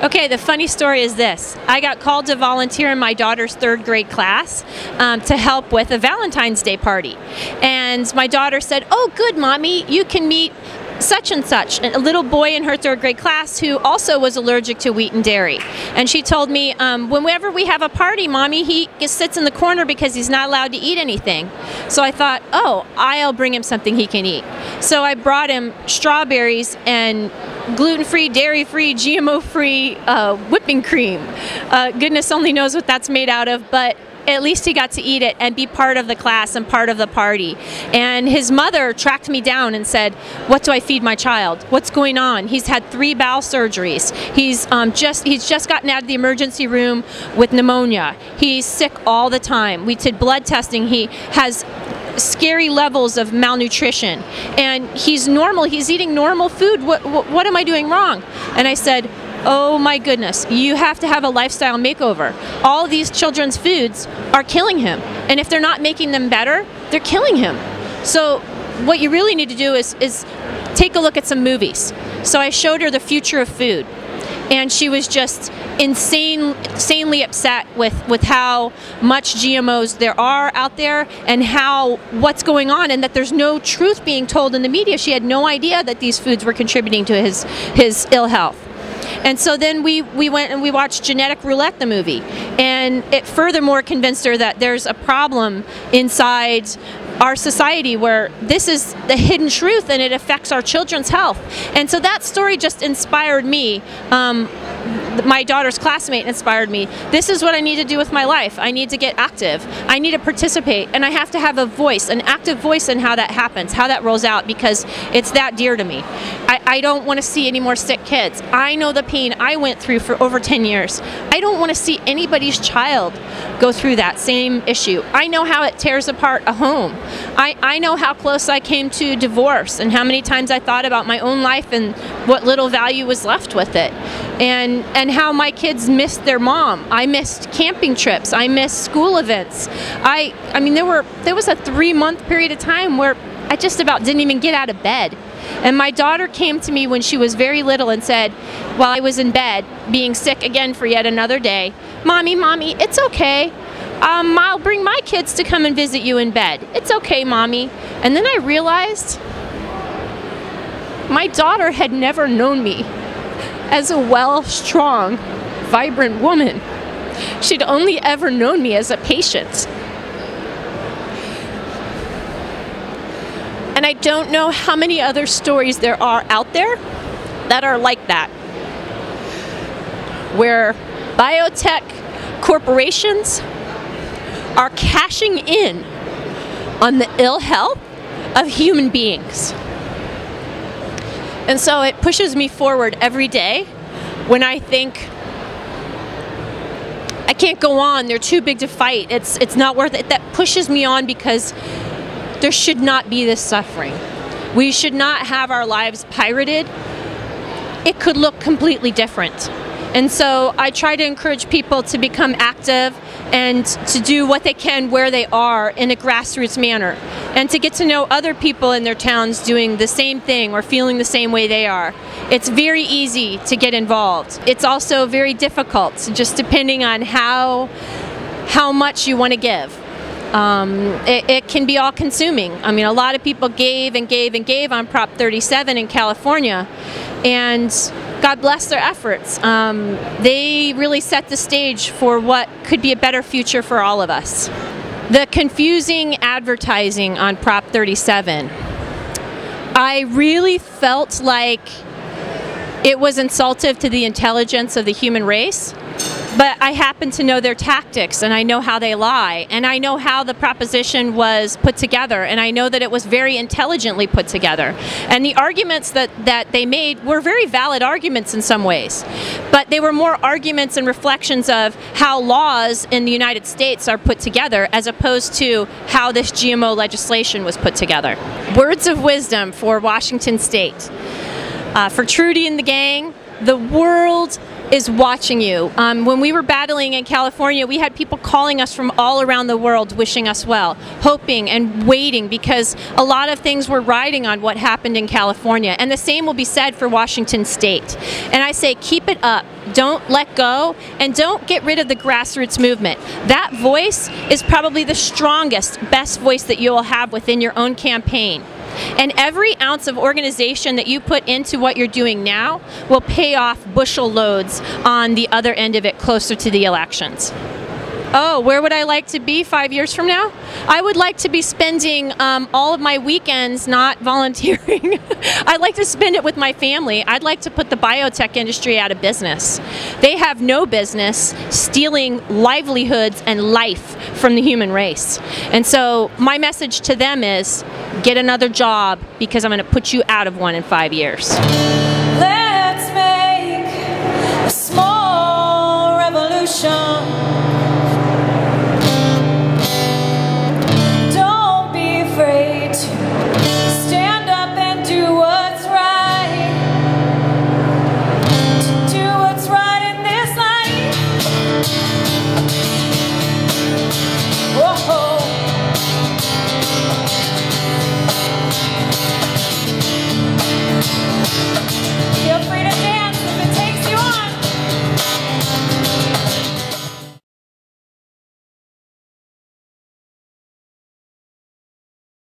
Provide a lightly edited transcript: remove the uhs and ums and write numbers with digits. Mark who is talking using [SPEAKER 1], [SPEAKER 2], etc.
[SPEAKER 1] Okay, the funny story is this. I got called to volunteer in my daughter's 3rd grade class to help with a Valentine's Day party. And my daughter said, "Oh, good, Mommy, you can meet such and such," a little boy in her 3rd grade class who also was allergic to wheat and dairy. And she told me, whenever we have a party, Mommy, he sits in the corner because he's not allowed to eat anything. So I thought, oh, I'll bring him something he can eat. So I brought him strawberries and gluten-free, dairy-free, GMO-free whipping cream. Goodness only knows what that's made out of, but at least he got to eat it and be part of the class and part of the party. And his mother tracked me down and said, "What do I feed my child? What's going on? He's had 3 bowel surgeries. He's just gotten out of the emergency room with pneumonia. He's sick all the time. We did blood testing. He has scary levels of malnutrition, and he's normal. He's eating normal food. What am I doing wrong?" And I said, "Oh my goodness, you have to have a lifestyle makeover. All these children's foods are killing him, and if they're not making them better, they're killing him. So what you really need to do is take a look at some movies." So I showed her The Future of Food, and she was just insanely upset with how much GMOs there are out there and what's going on, and that there's no truth being told in the media. She had no idea that these foods were contributing to his ill health. And so then we went and we watched Genetic Roulette, the movie, and it furthermore convinced her that there's a problem inside our society where this is the hidden truth and it affects our children's health. And so that story just inspired me. My daughter's classmate inspired me. This is what I need to do with my life. I need to get active. I need to participate, and I have to have a voice, an active voice in how that happens, how that rolls out, because it's that dear to me. I don't want to see any more sick kids. I know the pain I went through for over 10 years. I don't want to see anybody's child go through that same issue. I know how it tears apart a home. I know how close I came to divorce and how many times I thought about my own life and what little value was left with it. And how my kids missed their mom. I missed camping trips. I missed school events. I mean, there was a 3-month period of time where I just about didn't even get out of bed. And my daughter came to me when she was very little and said, while I was in bed, being sick again for yet another day, Mommy, it's okay. I'll bring my kids to come and visit you in bed. It's okay, Mommy." And then I realized my daughter had never known me as a well, strong, vibrant woman. She'd only ever known me as a patient. And I don't know how many other stories there are out there that are like that, where biotech corporations are cashing in on the ill health of human beings. And so it pushes me forward every day when I think, I can't go on, they're too big to fight, it's not worth it. That pushes me on because there should not be this suffering. We should not have our lives pirated. It could look completely different. And so I try to encourage people to become active and to do what they can where they are in a grassroots manner, and to get to know other people in their towns doing the same thing or feeling the same way they are. It's very easy to get involved. It's also very difficult, just depending on how much you want to give. It can be all-consuming. I mean, a lot of people gave and gave and gave on Prop 37 in California, and God bless their efforts. They really set the stage for what could be a better future for all of us. The confusing advertising on Prop 37, I really felt like it was insultive to the intelligence of the human race. But I happen to know their tactics, and I know how they lie, and I know how the proposition was put together, and I know that it was very intelligently put together. And the arguments that they made were very valid arguments in some ways, but they were more arguments and reflections of how laws in the United States are put together as opposed to how this GMO legislation was put together. Words of wisdom for Washington State. For Trudy and the gang, the world is watching you. When we were battling in California, we had people calling us from all around the world wishing us well, hoping and waiting, because a lot of things were riding on what happened in California. And the same will be said for Washington State. And I say, keep it up. don't let go, and don't get rid of the grassroots movement. That voice is probably the strongest, best voice that you will have within your own campaign. And every ounce of organization that you put into what you're doing now will pay off bushel loads on the other end of it closer to the elections. Oh, where would I like to be 5 years from now? I would like to be spending all of my weekends not volunteering. I'd like to spend it with my family. I'd like to put the biotech industry out of business. They have no business stealing livelihoods and life from the human race. And so my message to them is, get another job, because I'm going to put you out of one in 5 years.